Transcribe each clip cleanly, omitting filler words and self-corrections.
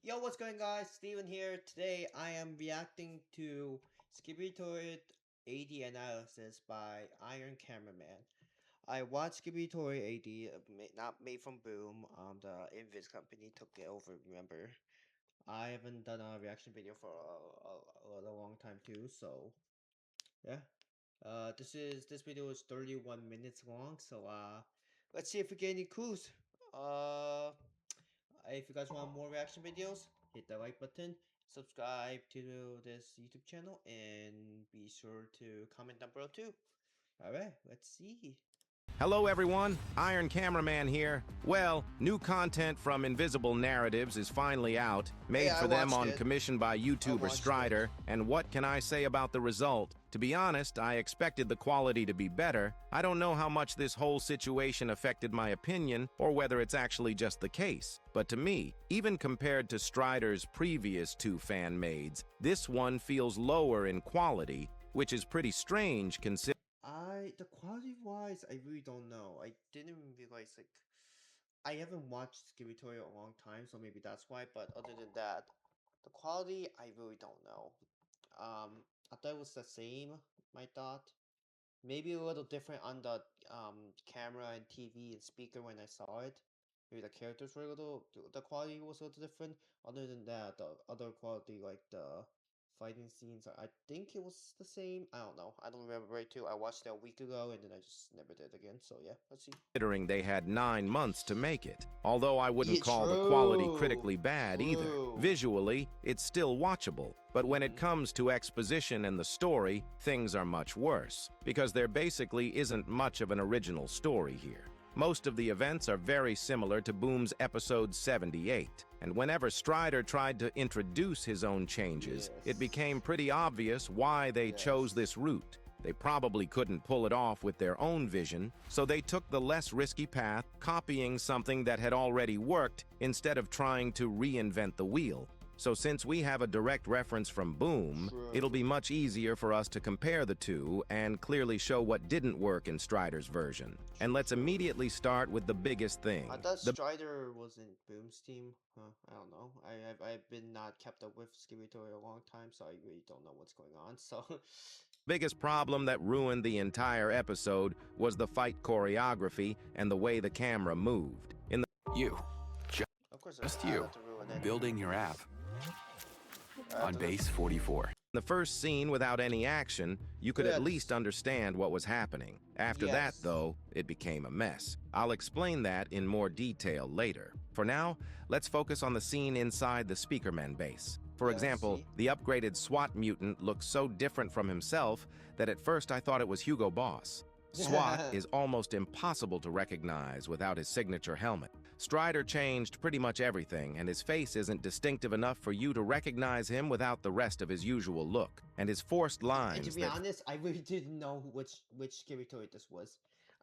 Yo, what's going guys? Steven here. Today I am reacting to Skibidi 80 analysis by Iron Cameraman. I watched Skibidi 80, not made from Boom. The Invis company took it over, remember? I haven't done a reaction video for a long time too, so yeah. This video is 31 minutes long, so let's see if we get any clues. Uh if you guys want more reaction videos, hit the like button, subscribe to this YouTube channel, and be sure to comment down below too. Alright, let's see. Hello everyone, Iron Cameraman here. Well, new content from Invisible Narratives is finally out, made Yeah, for them watched on it. commission by YouTuber watched Strider, and what can I say about the result? To be honest, I expected the quality to be better. I don't know how much this whole situation affected my opinion, or whether it's actually just the case. But to me, even compared to Strider's previous two fan-mades, this one feels lower in quality, which is pretty strange considering The quality wise, I really don't know. I didn't realize, I haven't watched Skibidi Toilet a long time, so maybe that's why, but other than that, the quality, I really don't know. I thought it was the same, my thought. Maybe a little different on the camera and TV and speaker when I saw it. Maybe the characters were a little, the quality was a little different. Other than that, the other quality, like the fighting scenes, I think it was the same. I don't know. I don't remember right too. I watched it a week ago and then I just never did again. So yeah, let's see. they had 9 months to make it. Although I wouldn't Yeah, call the quality true. critically bad either. Visually, it's still watchable. But when it comes to exposition and the story, things are much worse, because there basically isn't much of an original story here. Most of the events are very similar to Boom's episode 78, and whenever Strider tried to introduce his own changes, it became pretty obvious why they chose this route. They probably couldn't pull it off with their own vision, so they took the less risky path, copying something that had already worked instead of trying to reinvent the wheel. So since we have a direct reference from Boom, it'll be much easier for us to compare the two and clearly show what didn't work in Strider's version. And let's immediately start with the biggest thing. I thought Strider was in Boom's team. I don't know. I've been not kept up with Skibidi a long time, so I really don't know what's going on. So biggest problem that ruined the entire episode was the fight choreography and the way the camera moved. of course, Just I you, have to ruin it. building your app on base 44. The first scene without any action, you could Yes. at least understand what was happening. After that, Yes. though, it became a mess. I'll explain that in more detail later. For now, let's focus on the scene inside the Speakerman base. For Yes, example, see? the upgraded SWAT mutant looks so different from himself that at first I thought it was Hugo Boss. SWAT is almost impossible to recognize without his signature helmet. Strider changed pretty much everything, and his face isn't distinctive enough for you to recognize him without the rest of his usual look. And his forced And lines to be that honest, I really didn't know which Skibidi this was.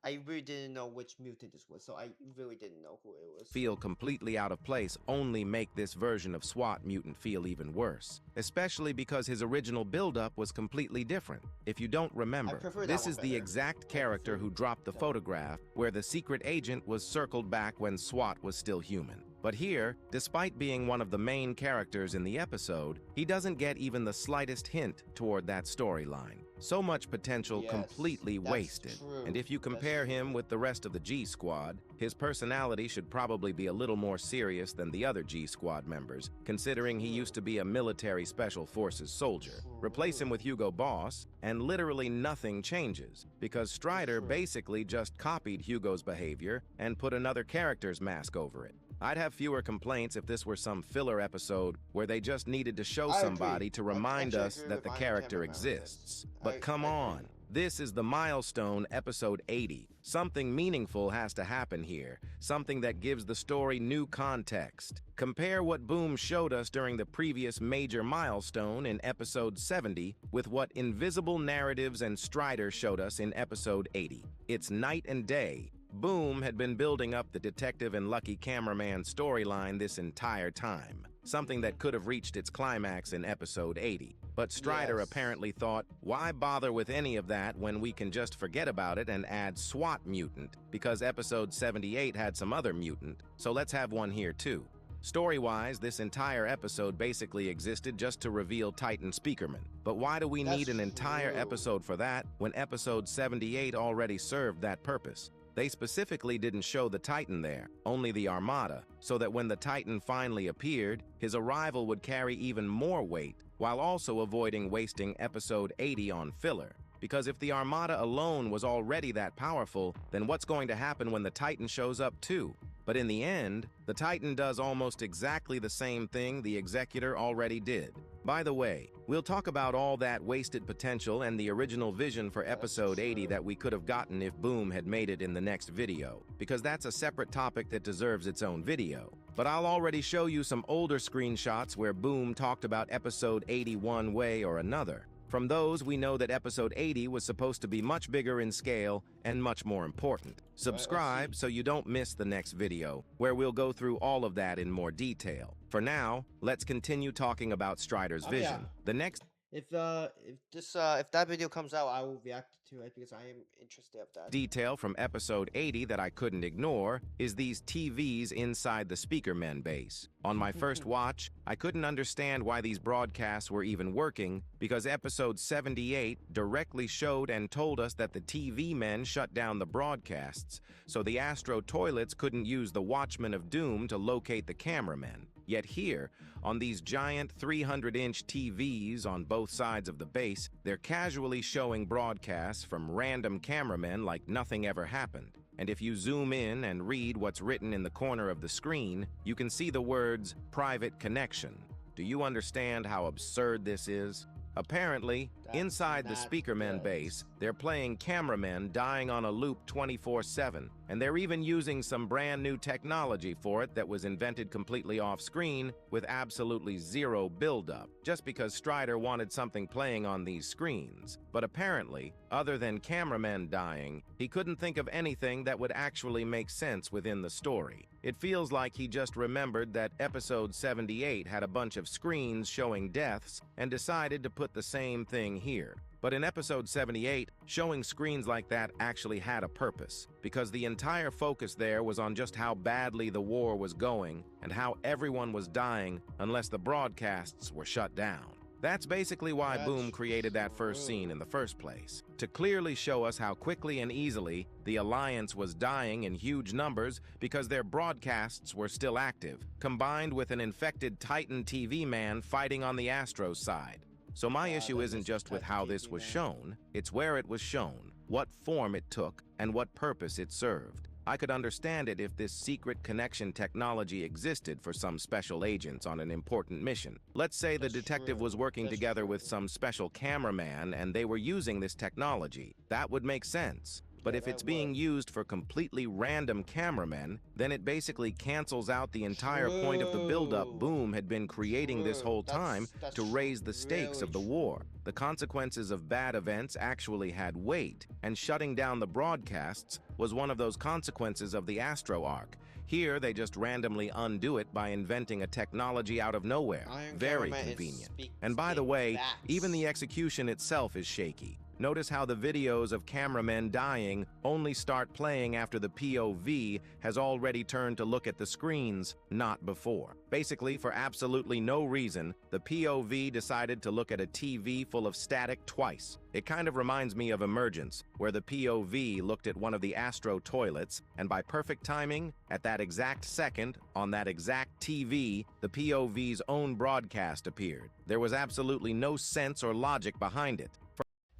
I really didn't know which mutant this was, so I really didn't know who it was. feel completely out of place only make this version of SWAT mutant feel even worse, especially because his original build-up was completely different. If you don't remember, prefer that this one is the better. exact character who dropped the photograph where the secret agent was circled back when SWAT was still human. But here, despite being one of the main characters in the episode, he doesn't get even the slightest hint toward that storyline. So much potential Yes, completely that's wasted. true. And if you That's compare true. him with the rest of the G Squad, his personality should probably be a little more serious than the other G Squad members, considering he used to be a military special forces soldier. Replace him with Hugo Boss, and literally nothing changes, because Strider basically just copied Hugo's behavior and put another character's mask over it. I'd have fewer complaints if this were some filler episode where they just needed to show I agree. somebody to remind actually us agree that with the Iron character Cameraman on this. exists. But I come agree. on. This is the milestone episode 80. Something meaningful has to happen here, something that gives the story new context. Compare what Boom showed us during the previous major milestone in episode 70 with what Invisible Narratives and Strider showed us in episode 80. It's night and day. Boom had been building up the detective and lucky cameraman storyline this entire time, something that could have reached its climax in episode 80. But Strider Yes. apparently thought, why bother with any of that when we can just forget about it and add SWAT mutant, because episode 78 had some other mutant, so let's have one here too. Story-wise, this entire episode basically existed just to reveal Titan Speakerman. But why do we need an entire episode for that when episode 78 already served that purpose? They specifically didn't show the Titan there, only the Armada, so that when the Titan finally appeared, his arrival would carry even more weight, while also avoiding wasting episode 80 on filler. Because if the Armada alone was already that powerful, then what's going to happen when the Titan shows up too? But in the end, the Titan does almost exactly the same thing the Executor already did. By the way, we'll talk about all that wasted potential and the original vision for episode 80 that we could have gotten if Boom had made it in the next video, because that's a separate topic that deserves its own video. But I'll already show you some older screenshots where Boom talked about episode 80 one way or another. From those, we know that episode 80 was supposed to be much bigger in scale and much more important. Subscribe so you don't miss the next video, where we'll go through all of that in more detail. For now, let's continue talking about Strider's vision. Yeah. The next If that video comes out, I will react to it because I am interested of that. detail from episode 80 that I couldn't ignore is these TVs inside the Speakermen base. On my first watch, I couldn't understand why these broadcasts were even working because episode 78 directly showed and told us that the TV men shut down the broadcasts, so the Astro toilets couldn't use the Watchmen of Doom to locate the cameramen. Yet here, on these giant 300-inch TVs on both sides of the base, they're casually showing broadcasts from random cameramen like nothing ever happened. And if you zoom in and read what's written in the corner of the screen, you can see the words "private connection." Do you understand how absurd this is? Apparently, inside the Speakermen base, they're playing cameramen dying on a loop 24/7, and they're even using some brand new technology for it that was invented completely off-screen with absolutely zero build-up, just because Strider wanted something playing on these screens. But apparently, other than cameramen dying, he couldn't think of anything that would actually make sense within the story. It feels like he just remembered that episode 78 had a bunch of screens showing deaths and decided to put the same thing here. But in episode 78, showing screens like that actually had a purpose, because the entire focus there was on just how badly the war was going and how everyone was dying unless the broadcasts were shut down. That's basically why Boom created that first scene in the first place, to clearly show us how quickly and easily the Alliance was dying in huge numbers because their broadcasts were still active, combined with an infected Titan TV man fighting on the Astro side. So my issue isn't just with how this was shown, it's where it was shown, what form it took, and what purpose it served. I could understand it if this secret connection technology existed for some special agents on an important mission. Let's say the detective was working together with some special cameraman and they were using this technology. That would make sense. But if it's being used for completely random cameramen, then it basically cancels out the entire point of the buildup Boom had been creating this whole time to raise the stakes of the war. The consequences of bad events actually had weight, and shutting down the broadcasts was one of those consequences of the Astro arc. Here, they just randomly undo it by inventing a technology out of nowhere. Very convenient. And by the way, even the execution itself is shaky. Notice how the videos of cameramen dying only start playing after the POV has already turned to look at the screens, not before. Basically, for absolutely no reason, the POV decided to look at a TV full of static twice. It kind of reminds me of Emergence, where the POV looked at one of the Astro toilets, and by perfect timing, at that exact second, on that exact TV, the POV's own broadcast appeared. There was absolutely no sense or logic behind it.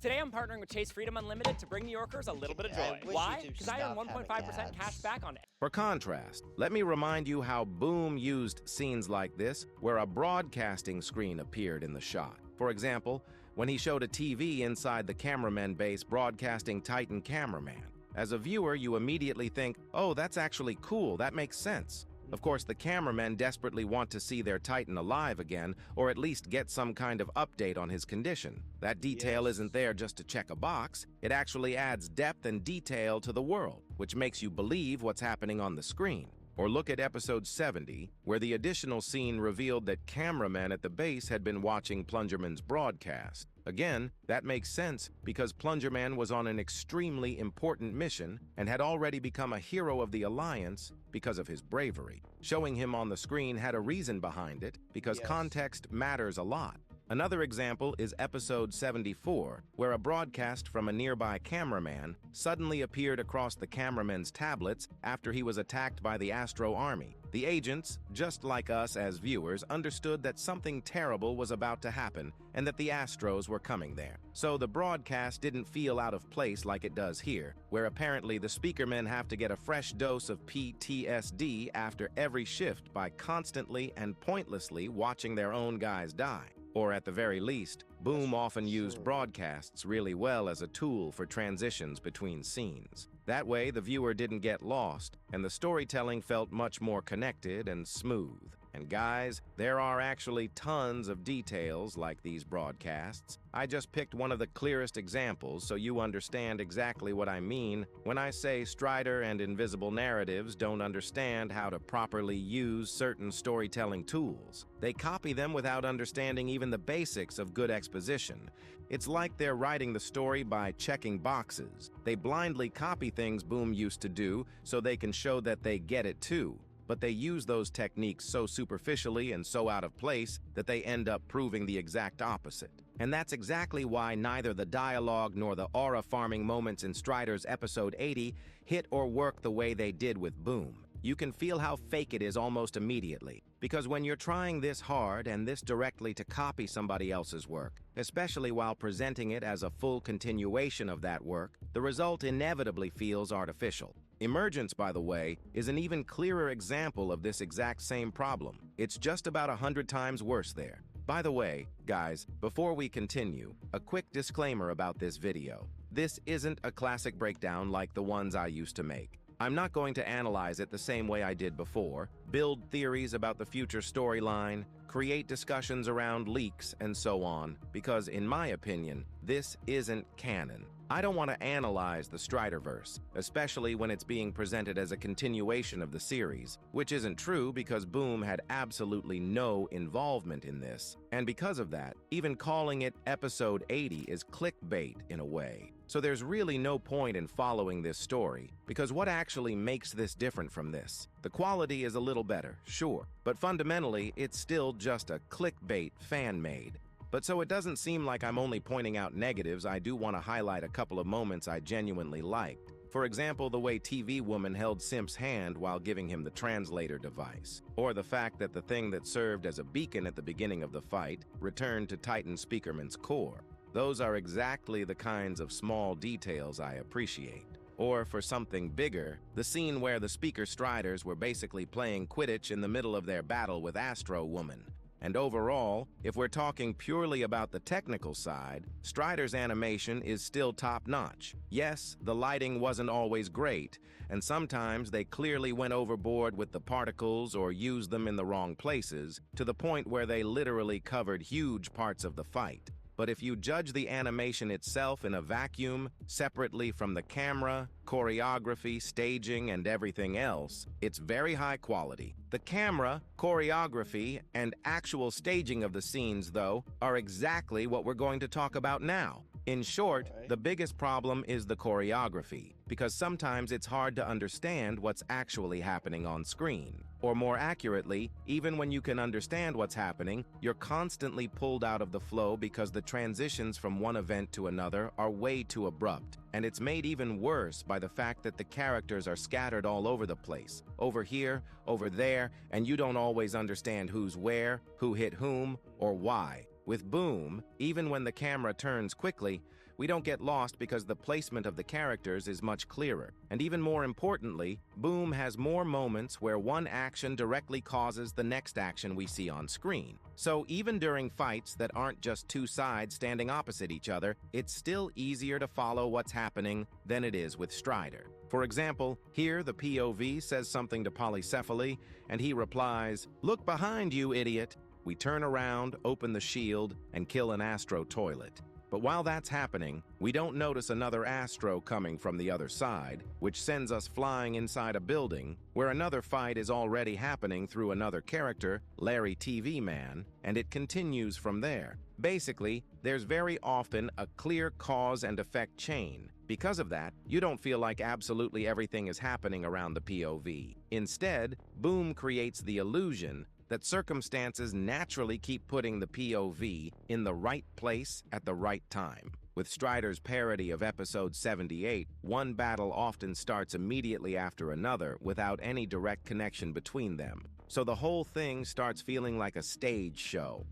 Today I'm partnering with Chase Freedom Unlimited to bring New Yorkers a little bit of joy. Why? Because I earn 1.5% cash back on it. For contrast, let me remind you how Boom used scenes like this where a broadcasting screen appeared in the shot. For example, when he showed a TV inside the cameraman base broadcasting Titan Cameraman. As a viewer, you immediately think, oh, that's actually cool, that makes sense. Of course, the cameramen desperately want to see their Titan alive again, or at least get some kind of update on his condition. That detail isn't there just to check a box. It actually adds depth and detail to the world, which makes you believe what's happening on the screen. Or look at episode 70, where the additional scene revealed that cameramen at the base had been watching Plungerman's broadcast. Again, that makes sense because Plunger Man was on an extremely important mission and had already become a hero of the Alliance because of his bravery. Showing him on the screen had a reason behind it because context matters a lot. Another example is episode 74, where a broadcast from a nearby cameraman suddenly appeared across the cameraman's tablets after he was attacked by the Astro Army. The agents, just like us as viewers, understood that something terrible was about to happen and that the Astros were coming there. So the broadcast didn't feel out of place like it does here, where apparently the speakermen have to get a fresh dose of PTSD after every shift by constantly and pointlessly watching their own guys die. Or at the very least, Boom often used broadcasts really well as a tool for transitions between scenes. That way, the viewer didn't get lost, and the storytelling felt much more connected and smooth. And guys, there are actually tons of details like these broadcasts. I just picked one of the clearest examples so you understand exactly what I mean when I say Strider and Invisible Narratives don't understand how to properly use certain storytelling tools. They copy them without understanding even the basics of good exposition. It's like they're writing the story by checking boxes. They blindly copy things Boom used to do so they can show that they get it too. But they use those techniques so superficially and so out of place that they end up proving the exact opposite. And that's exactly why neither the dialogue nor the aura farming moments in Strider's episode 80 hit or work the way they did with Boom. You can feel how fake it is almost immediately, because when you're trying this hard and this directly to copy somebody else's work, especially while presenting it as a full continuation of that work, the result inevitably feels artificial. Emergence, by the way, is an even clearer example of this exact same problem. It's just about 100 times worse there. By the way, guys, before we continue, a quick disclaimer about this video. This isn't a classic breakdown like the ones I used to make. I'm not going to analyze it the same way I did before, build theories about the future storyline, create discussions around leaks, and so on, because in my opinion, this isn't canon. I don't want to analyze the Striderverse, especially when it's being presented as a continuation of the series, which isn't true because Boom had absolutely no involvement in this. And because of that, even calling it episode 80 is clickbait in a way. So there's really no point in following this story, because what actually makes this different from this? The quality is a little better, sure, but fundamentally, it's still just a clickbait fan-made. But so it doesn't seem like I'm only pointing out negatives, I do want to highlight a couple of moments I genuinely liked. For example, the way TV Woman held Simp's hand while giving him the translator device. Or the fact that the thing that served as a beacon at the beginning of the fight returned to Titan Speakerman's core. Those are exactly the kinds of small details I appreciate. Or for something bigger, the scene where the Speaker Striders were basically playing Quidditch in the middle of their battle with Astro Woman. And overall, if we're talking purely about the technical side, Strider's animation is still top-notch. Yes, the lighting wasn't always great, and sometimes they clearly went overboard with the particles or used them in the wrong places, to the point where they literally covered huge parts of the fight. But if you judge the animation itself in a vacuum, separately from the camera, choreography, staging, and everything else, it's very high quality. The camera, choreography, and actual staging of the scenes, though, are exactly what we're going to talk about now. In short, the biggest problem is the choreography, because sometimes it's hard to understand what's actually happening on screen. Or more accurately, even when you can understand what's happening, you're constantly pulled out of the flow because the transitions from one event to another are way too abrupt. And it's made even worse by the fact that the characters are scattered all over the place. Over here, over there, and you don't always understand who's where, who hit whom, or why. With Boom, even when the camera turns quickly, we don't get lost because the placement of the characters is much clearer. And even more importantly, Boom has more moments where one action directly causes the next action we see on screen. So even during fights that aren't just two sides standing opposite each other, it's still easier to follow what's happening than it is with Strider. For example, here the POV says something to Polycephaly, and he replies, "Look behind you, idiot." We turn around, open the shield, and kill an Astro toilet. But while that's happening, we don't notice another Astro coming from the other side, which sends us flying inside a building where another fight is already happening through another character, Larry TV Man, and it continues from there. Basically, there's very often a clear cause and effect chain. Because of that, you don't feel like absolutely everything is happening around the POV. Instead, Boom creates the illusion that circumstances naturally keep putting the POV in the right place at the right time. With Strider's parody of episode 78, one battle often starts immediately after another without any direct connection between them. So the whole thing starts feeling like a stage show.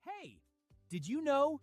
Hey, did you know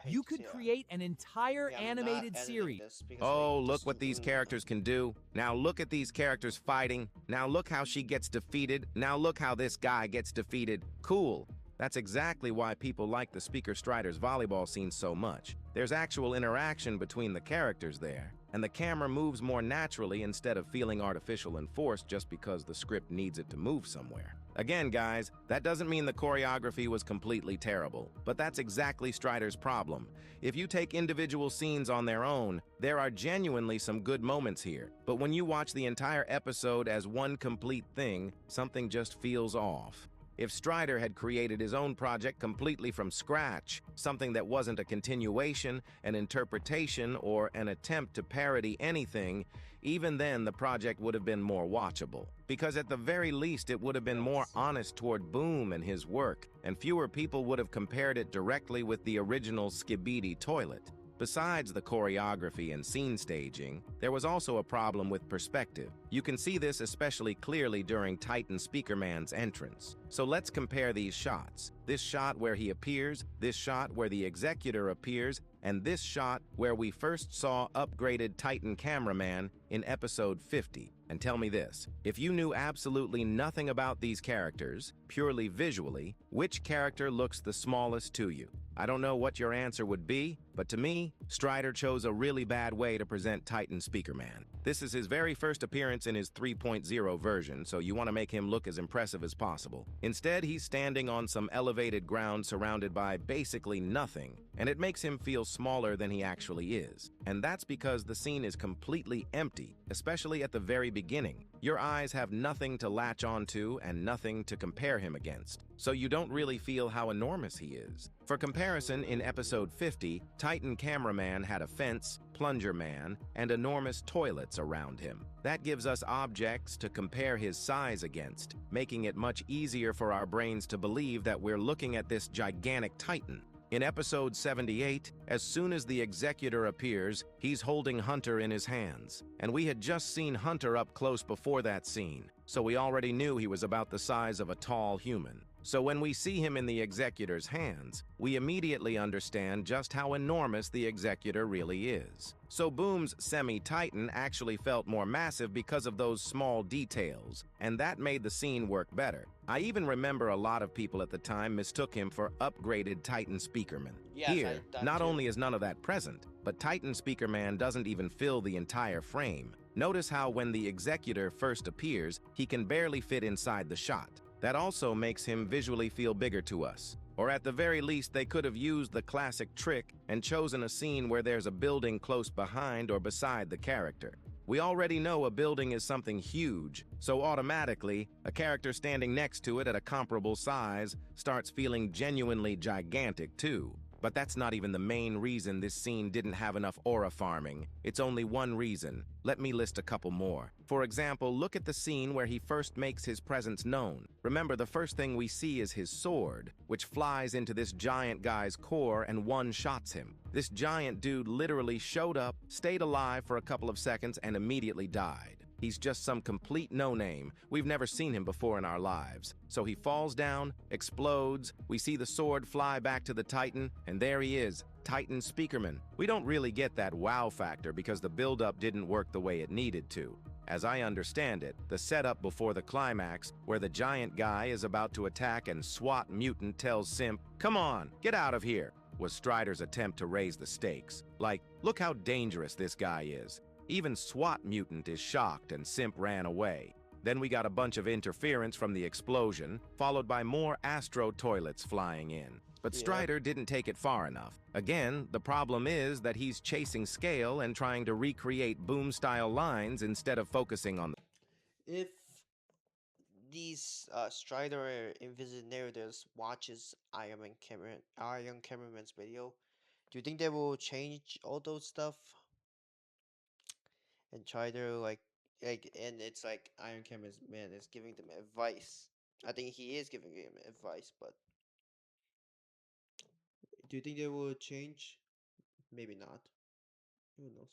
you could create an entire animated series? Oh, look what these characters can do. Now look at these characters fighting. Now look how she gets defeated. Now look how this guy gets defeated. Cool. That's exactly why people like the Speaker Strider's volleyball scene so much. There's actual interaction between the characters there, and the camera moves more naturally instead of feeling artificial and forced just because the script needs it to move somewhere. Again, guys, that doesn't mean the choreography was completely terrible, but that's exactly Strider's problem. If you take individual scenes on their own, there are genuinely some good moments here, but when you watch the entire episode as one complete thing, something just feels off. If Strider had created his own project completely from scratch, something that wasn't a continuation, an interpretation, or an attempt to parody anything, even then the project would have been more watchable. Because at the very least it would have been more honest toward Boom and his work, and fewer people would have compared it directly with the original Skibidi Toilet. Besides the choreography and scene staging, there was also a problem with perspective. You can see this especially clearly during Titan Speaker Man's entrance. So let's compare these shots. This shot where he appears, this shot where the Executor appears, and this shot where we first saw upgraded Titan Cameraman in episode 50. And tell me this, if you knew absolutely nothing about these characters, purely visually, which character looks the smallest to you? I don't know what your answer would be, but to me, Strider chose a really bad way to present Titan Speaker Man. This is his very first appearance in his 3.0 version, so you want to make him look as impressive as possible. Instead, he's standing on some elevated ground surrounded by basically nothing, and it makes him feel smaller than he actually is. And that's because the scene is completely empty, especially at the very beginning. Your eyes have nothing to latch onto and nothing to compare him against, so you don't really feel how enormous he is. For comparison, in episode 50, Titan Cameraman had a fence, Plunger Man, and enormous toilets around him. That gives us objects to compare his size against, making it much easier for our brains to believe that we're looking at this gigantic Titan. In episode 78, as soon as the Executor appears, he's holding Hunter in his hands. And we had just seen Hunter up close before that scene, so we already knew he was about the size of a tall human. So when we see him in the Executor's hands, we immediately understand just how enormous the Executor really is. So Boom's Semi-Titan actually felt more massive because of those small details, and that made the scene work better. I even remember a lot of people at the time mistook him for upgraded Titan Speakerman. Yes, Here, not only is none of that present, but Titan Speakerman doesn't even fill the entire frame. Notice how when the Executor first appears, he can barely fit inside the shot. That also makes him visually feel bigger to us. Or at the very least, they could have used the classic trick and chosen a scene where there's a building close behind or beside the character. We already know a building is something huge, so automatically, a character standing next to it at a comparable size starts feeling genuinely gigantic too. But that's not even the main reason this scene didn't have enough aura farming. It's only one reason. Let me list a couple more. For example, look at the scene where he first makes his presence known. Remember, the first thing we see is his sword, which flies into this giant guy's core and one-shots him. This giant dude literally showed up, stayed alive for a couple of seconds, and immediately died. He's just some complete no-name. We've never seen him before in our lives. So he falls down, explodes, we see the sword fly back to the Titan, and there he is, Titan Speakerman. We don't really get that wow factor because the build-up didn't work the way it needed to. As I understand it, the setup before the climax, where the giant guy is about to attack and SWAT mutant tells Simp, "Come on, get out of here," was Strider's attempt to raise the stakes. Like, look how dangerous this guy is. Even SWAT mutant is shocked and Simp ran away. Then we got a bunch of interference from the explosion, followed by more Astro toilets flying in. But Strider didn't take it far enough. Again, the problem is that he's chasing scale and trying to recreate Boom-style lines instead of focusing on If these Strider or Invisible narrators watches Iron Cameraman's video, do you think they will change all those stuff and try to and it's like Iron Cameraman is giving them advice? I think he is giving them advice, but do you think they will change? Maybe not. Who knows?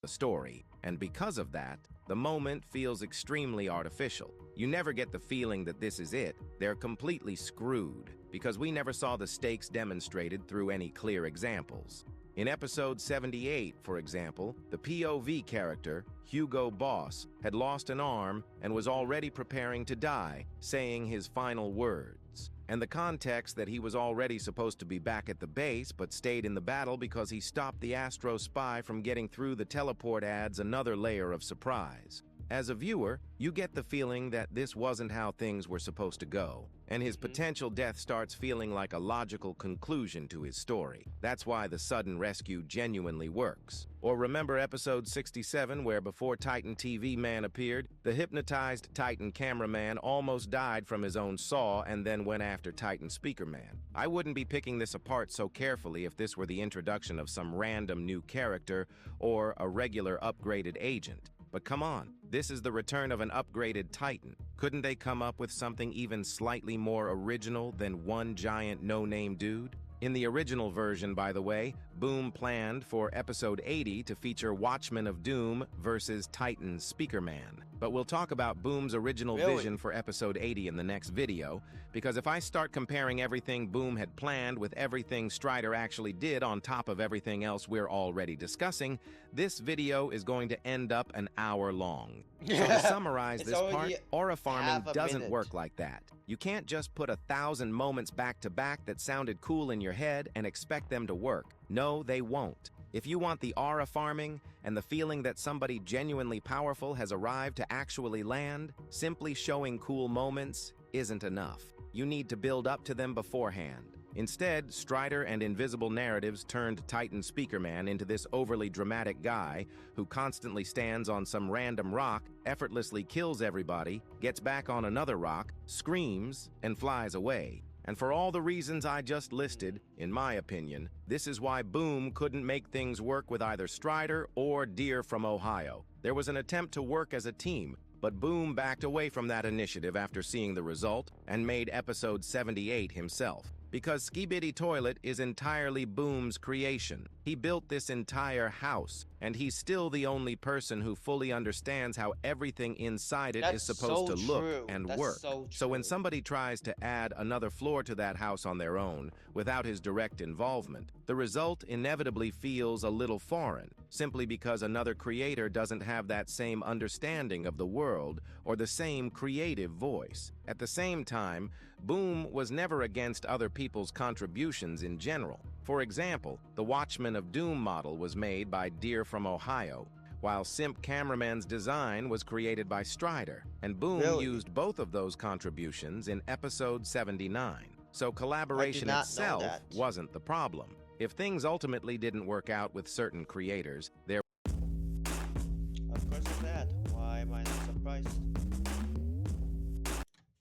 the story, and because of that, the moment feels extremely artificial. You never get the feeling that this is it. They're completely screwed, because we never saw the stakes demonstrated through any clear examples. In episode 78, for example, the POV character, Hugo Boss, had lost an arm and was already preparing to die, saying his final words. And the context that he was already supposed to be back at the base but stayed in the battle because he stopped the Astro spy from getting through the teleport adds another layer of surprise. As a viewer, you get the feeling that this wasn't how things were supposed to go, and his potential death starts feeling like a logical conclusion to his story. That's why the sudden rescue genuinely works. Or remember episode 67 where before Titan TV Man appeared, the hypnotized Titan cameraman almost died from his own saw and then went after Titan Speaker Man. I wouldn't be picking this apart so carefully if this were the introduction of some random new character or a regular upgraded agent. But come on, this is the return of an upgraded Titan. Couldn't they come up with something even slightly more original than one giant no-name dude? In the original version, by the way, Boom planned for episode 80 to feature Watchmen of Doom versus Titan Speaker Man. But we'll talk about Boom's original vision for episode 80 in the next video, because if I start comparing everything Boom had planned with everything Strider actually did on top of everything else we're already discussing, this video is going to end up an hour long. So to summarize this part, aura farming doesn't work like that. You can't just put 1,000 moments back to back that sounded cool in your head and expect them to work. No, they won't. If you want the aura farming and the feeling that somebody genuinely powerful has arrived to actually land, simply showing cool moments isn't enough. You need to build up to them beforehand. Instead, Strider and Invisible Narratives turned Titan Speaker Man into this overly dramatic guy who constantly stands on some random rock, effortlessly kills everybody, gets back on another rock, screams, and flies away. And for all the reasons I just listed, in my opinion, this is why Boom couldn't make things work with either Strider or Deer from Ohio. There was an attempt to work as a team, but Boom backed away from that initiative after seeing the result and made episode 78 himself. Because Skibidi Toilet is entirely Boom's creation. He built this entire house, and he's still the only person who fully understands how everything inside it is supposed to look and work. So when somebody tries to add another floor to that house on their own, without his direct involvement, the result inevitably feels a little foreign, simply because another creator doesn't have that same understanding of the world or the same creative voice. At the same time, Boom was never against other people's contributions in general. For example, the Watchmen of Doom model was made by Deer from Ohio, while Simp Cameraman's design was created by Strider, and Boom used both of those contributions in episode 79. So collaboration itself wasn't the problem. If things ultimately didn't work out with certain creators, there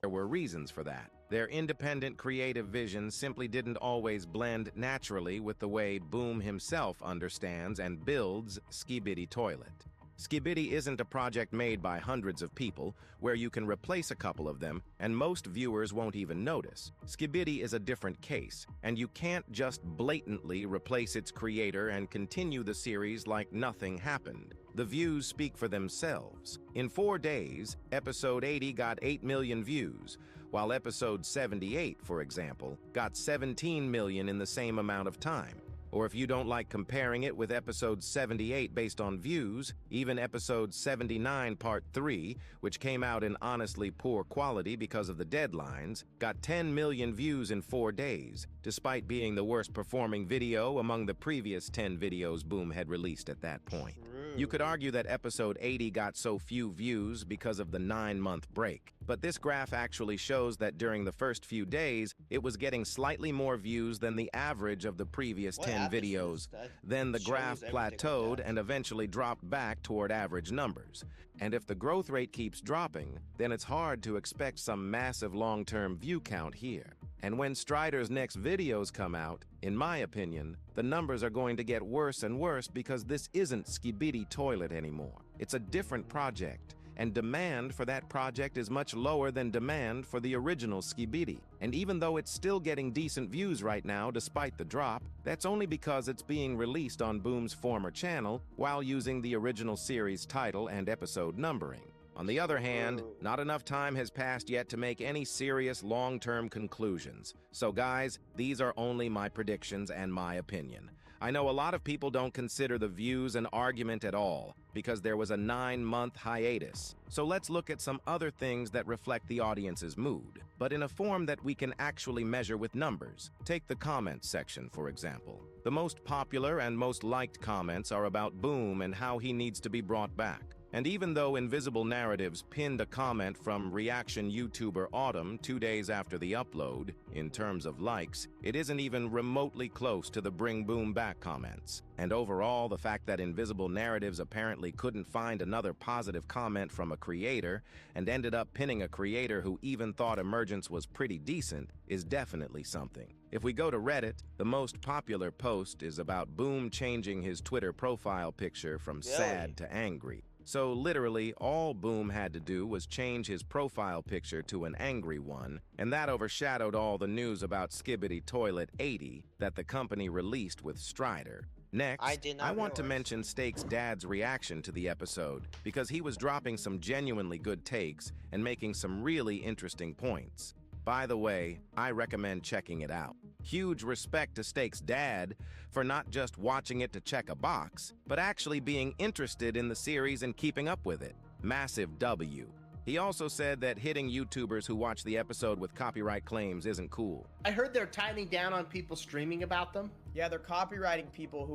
were reasons for that. Their independent creative vision simply didn't always blend naturally with the way Boom himself understands and builds Skibidi Toilet. Skibidi isn't a project made by hundreds of people where you can replace a couple of them and most viewers won't even notice. Skibidi is a different case, and you can't just blatantly replace its creator and continue the series like nothing happened. The views speak for themselves. In 4 days, episode 80 got 8 million views, while episode 78, for example, got 17 million in the same amount of time. Or if you don't like comparing it with episode 78 based on views, even episode 79 part 3, which came out in honestly poor quality because of the deadlines, got 10 million views in 4 days, despite being the worst performing video among the previous 10 videos Boom had released at that point. You could argue that episode 80 got so few views because of the 9-month break, but this graph actually shows that during the first few days, it was getting slightly more views than the average of the previous 10 videos. Then the graph plateaued and eventually dropped back toward average numbers. And if the growth rate keeps dropping, then it's hard to expect some massive long-term view count here. And when Strider's next videos come out, in my opinion, the numbers are going to get worse and worse because this isn't Skibidi Toilet anymore. It's a different project, and demand for that project is much lower than demand for the original Skibidi. And even though it's still getting decent views right now despite the drop, that's only because it's being released on Boom's former channel while using the original series title and episode numbering. On the other hand, not enough time has passed yet to make any serious long-term conclusions. So guys, these are only my predictions and my opinion. I know a lot of people don't consider the views an argument at all, because there was a 9-month hiatus. So let's look at some other things that reflect the audience's mood, but in a form that we can actually measure with numbers. Take the comments section, for example. The most popular and most liked comments are about Boom and how he needs to be brought back. And even though Invisible Narratives pinned a comment from reaction YouTuber Autumn 2 days after the upload, in terms of likes, it isn't even remotely close to the Bring Boom Back comments. And overall, the fact that Invisible Narratives apparently couldn't find another positive comment from a creator and ended up pinning a creator who even thought Emergence was pretty decent is definitely something. If we go to Reddit, the most popular post is about Boom changing his Twitter profile picture from sad to angry. So literally, all Boom had to do was change his profile picture to an angry one, and that overshadowed all the news about Skibidi Toilet 80 that the company released with Strider. Next, I want to mention Steak's dad's reaction to the episode, because he was dropping some genuinely good takes and making some really interesting points. By the way, I recommend checking it out. Huge respect to Steak's dad for not just watching it to check a box, but actually being interested in the series and keeping up with it. Massive W. He also said that hitting YouTubers who watch the episode with copyright claims isn't cool. I heard they're tightening down on people streaming about them. Yeah, they're copywriting people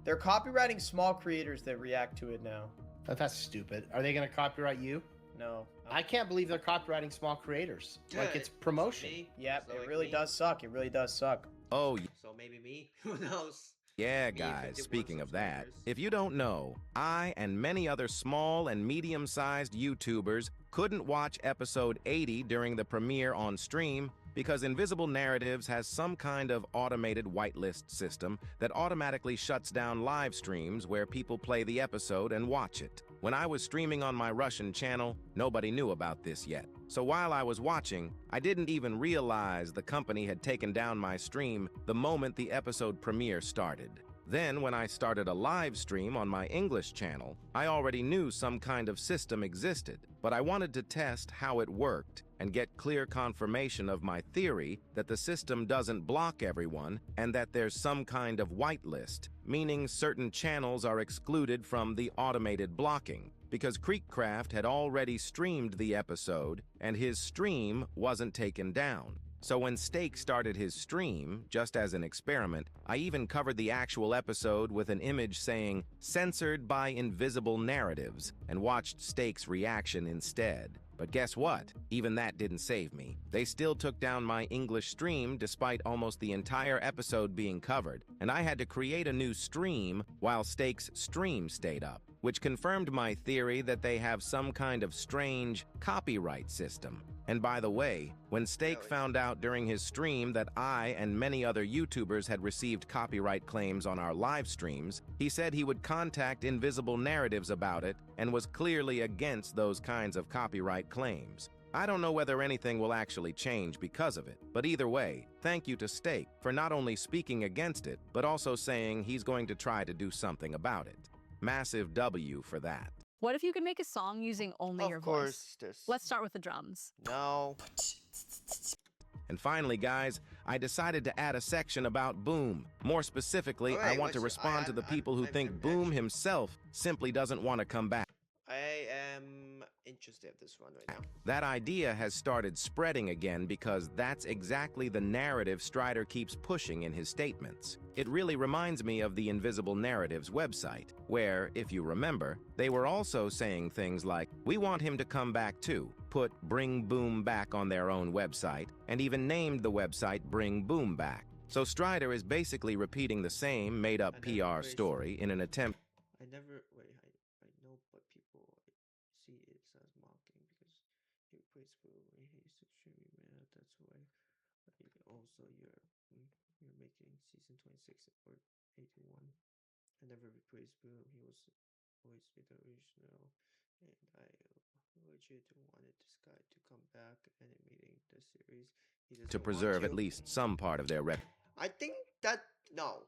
they're copywriting small creators that react to it now. That's stupid. Are they going to copyright you? No. I can't believe they're copywriting small creators. Like it's promotion. Yep, it really does suck. It really does suck. Oh, so maybe me? Who knows? Yeah, guys, speaking of that, if you don't know, I and many other small and medium-sized YouTubers couldn't watch episode 80 during the premiere on stream because Invisible Narratives has some kind of automated whitelist system that automatically shuts down live streams where people play the episode and watch it. When I was streaming on my Russian channel, nobody knew about this yet. So while I was watching, I didn't even realize the company had taken down my stream the moment the episode premiere started. Then, when I started a live stream on my English channel, I already knew some kind of system existed, but I wanted to test how it worked and get clear confirmation of my theory that the system doesn't block everyone and that there's some kind of whitelist, meaning certain channels are excluded from the automated blocking, because Creekcraft had already streamed the episode and his stream wasn't taken down. So when Steak started his stream, just as an experiment, I even covered the actual episode with an image saying, "Censored by Invisible Narratives," and watched Steak's reaction instead. But guess what? Even that didn't save me. They still took down my English stream despite almost the entire episode being covered, and I had to create a new stream while Steak's stream stayed up, which confirmed my theory that they have some kind of strange copyright system. And by the way, when Steak found out during his stream that I and many other YouTubers had received copyright claims on our live streams, he said he would contact Invisible Narratives about it and was clearly against those kinds of copyright claims. I don't know whether anything will actually change because of it, but either way, thank you to Steak for not only speaking against it, but also saying he's going to try to do something about it. Massive W for that. What if you could make a song using only your voice? Let's start with the drums. No. And finally, guys, I decided to add a section about Boom. More specifically, I want to respond to the people who think Boom himself simply doesn't want to come back. I am interested. of this run right now. That idea has started spreading again because that's exactly the narrative Strider keeps pushing in his statements. It really reminds me of the Invisible Narratives website, where, if you remember, they were also saying things like, "We want him to come back too," put "Bring Boom Back" on their own website, and even named the website Bring Boom Back. So Strider is basically repeating the same made-up PR story in an attempt. I know, but people see it as mocking because you praise Boom and he used to extremely mad. That's why. Also, you're making season 26 or 81. I never praised Boom. He was always be the original, and I legit wanted this guy to come back animating the series. To preserve at least some part of their I think that no,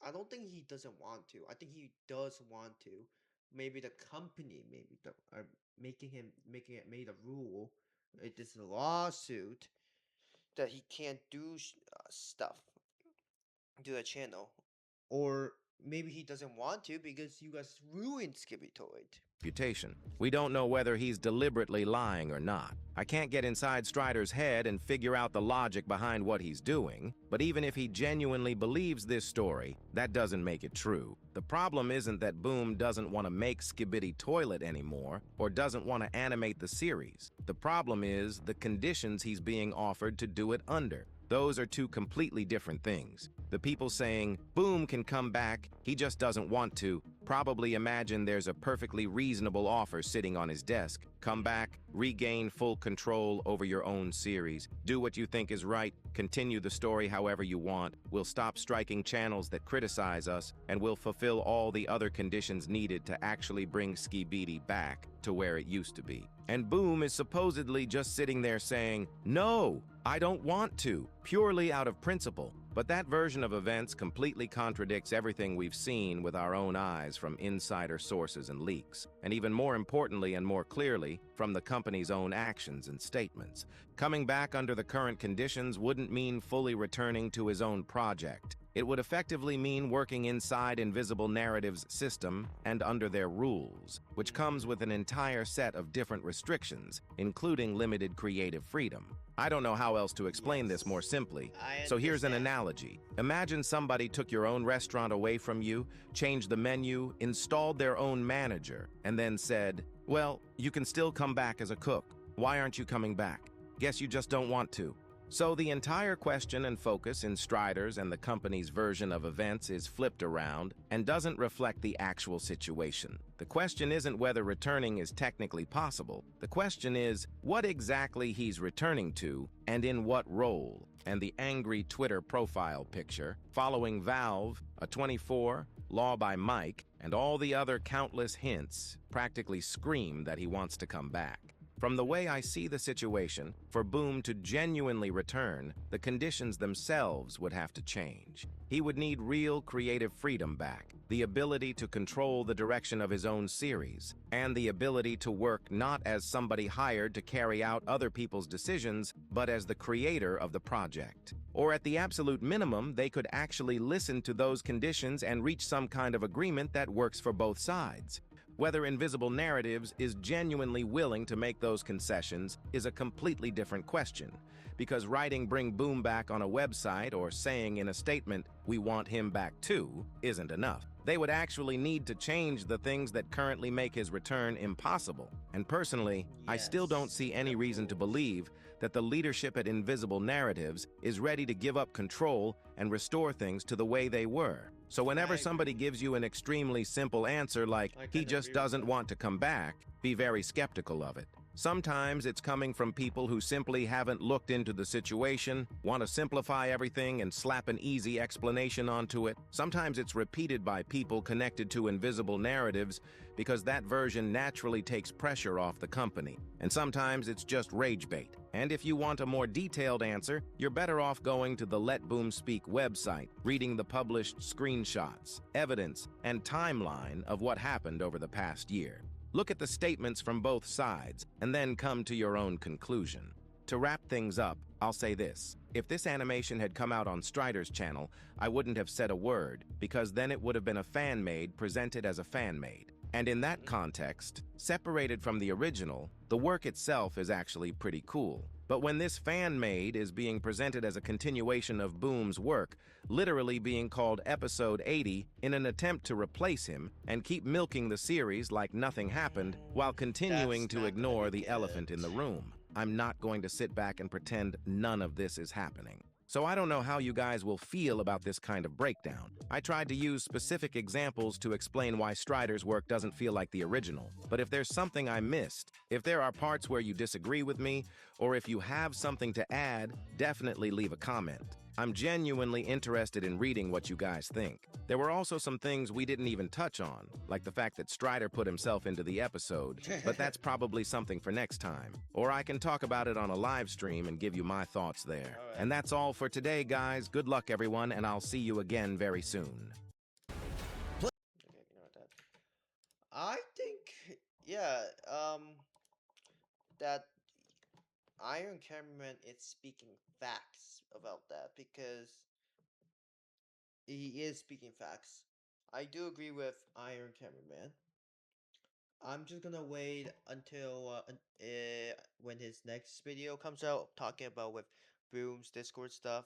I don't think he doesn't want to. I think he does want to. Maybe the company, are making it made a rule. It is a lawsuit that he can't do stuff to the channel, or maybe he doesn't want to because you guys ruined Skibitoid. Reputation. We don't know whether he's deliberately lying or not. I can't get inside Strider's head and figure out the logic behind what he's doing, but even if he genuinely believes this story, that doesn't make it true. The problem isn't that Boom doesn't want to make Skibidi Toilet anymore or doesn't want to animate the series. The problem is the conditions he's being offered to do it under. Those are two completely different things. The people saying, Boom can come back, he just doesn't want to, probably imagine there's a perfectly reasonable offer sitting on his desk. Come back, regain full control over your own series, do what you think is right, continue the story however you want, we'll stop striking channels that criticize us, and we'll fulfill all the other conditions needed to actually bring Skibidi back to where it used to be. And Boom is supposedly just sitting there saying, no, I don't want to, purely out of principle. But that version of events completely contradicts everything we've seen with our own eyes from insider sources and leaks, and even more importantly and more clearly, from the company's own actions and statements. Coming back under the current conditions wouldn't mean fully returning to his own project. It would effectively mean working inside Invisible Narratives' system and under their rules, which comes with an entire set of different restrictions, including limited creative freedom. I don't know how else to explain this more simply, so here's an analogy. Imagine somebody took your own restaurant away from you, changed the menu, installed their own manager, and then said, well, you can still come back as a cook. Why aren't you coming back? Guess you just don't want to. So the entire question and focus in Strider's and the company's version of events is flipped around and doesn't reflect the actual situation. The question isn't whether returning is technically possible. The question is what exactly he's returning to and in what role. And the angry Twitter profile picture following Valve, a 24, Law by Mike, and all the other countless hints practically scream that he wants to come back. From the way I see the situation, for Boom to genuinely return, the conditions themselves would have to change. He would need real creative freedom back, the ability to control the direction of his own series, and the ability to work not as somebody hired to carry out other people's decisions, but as the creator of the project. Or at the absolute minimum, they could actually listen to those conditions and reach some kind of agreement that works for both sides. Whether Invisible Narratives is genuinely willing to make those concessions is a completely different question, because writing Bring Boom Back on a website or saying in a statement, we want him back too, isn't enough. They would actually need to change the things that currently make his return impossible. And personally, I still don't see any reason to believe that the leadership at Invisible Narratives is ready to give up control and restore things to the way they were. So whenever somebody gives you an extremely simple answer like, he just doesn't want to come back, be very skeptical of it. Sometimes it's coming from people who simply haven't looked into the situation, want to simplify everything and slap an easy explanation onto it. Sometimes it's repeated by people connected to Invisible Narratives because that version naturally takes pressure off the company. And sometimes it's just rage bait. And if you want a more detailed answer, you're better off going to the Let Boom Speak website, reading the published screenshots, evidence, and timeline of what happened over the past year. Look at the statements from both sides, and then come to your own conclusion. To wrap things up, I'll say this. If this animation had come out on Strider's channel, I wouldn't have said a word, because then it would have been a fan-made presented as a fan-made. And in that context, separated from the original, the work itself is actually pretty cool. But when this fan-made is being presented as a continuation of Boom's work, literally being called Episode 80 in an attempt to replace him and keep milking the series like nothing happened while continuing to ignore the elephant in the room, I'm not going to sit back and pretend none of this is happening. So I don't know how you guys will feel about this kind of breakdown. I tried to use specific examples to explain why Strider's work doesn't feel like the original. But if there's something I missed, if there are parts where you disagree with me, or if you have something to add, definitely leave a comment. I'm genuinely interested in reading what you guys think. There were also some things we didn't even touch on, like the fact that Strider put himself into the episode, but that's probably something for next time. Or I can talk about it on a live stream and give you my thoughts there. Right. And that's all for today, guys. Good luck, everyone, and I'll see you again very soon. Okay, I think, yeah, that Iron Cameraman is speaking facts about that, because he is speaking facts. I do agree with Iron Cameraman. I'm just gonna wait until when his next video comes out, talking about with Boom's Discord stuff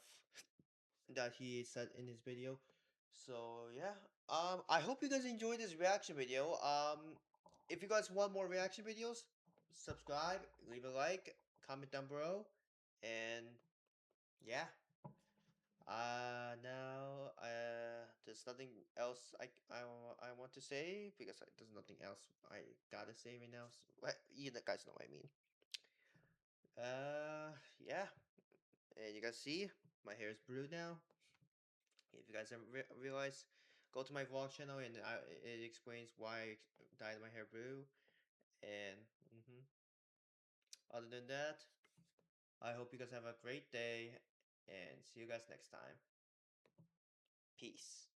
that he said in his video. So yeah, I hope you guys enjoyed this reaction video. If you guys want more reaction videos, subscribe, leave a like, comment down below, and yeah. Now there's nothing else I want to say, because there's nothing else I gotta say right now. So, you guys know what I mean. Yeah. And you guys see, my hair is blue now. If you guys haven't realized, go to my vlog channel and it explains why I dyed my hair blue. And other than that, I hope you guys have a great day, and see you guys next time. Peace.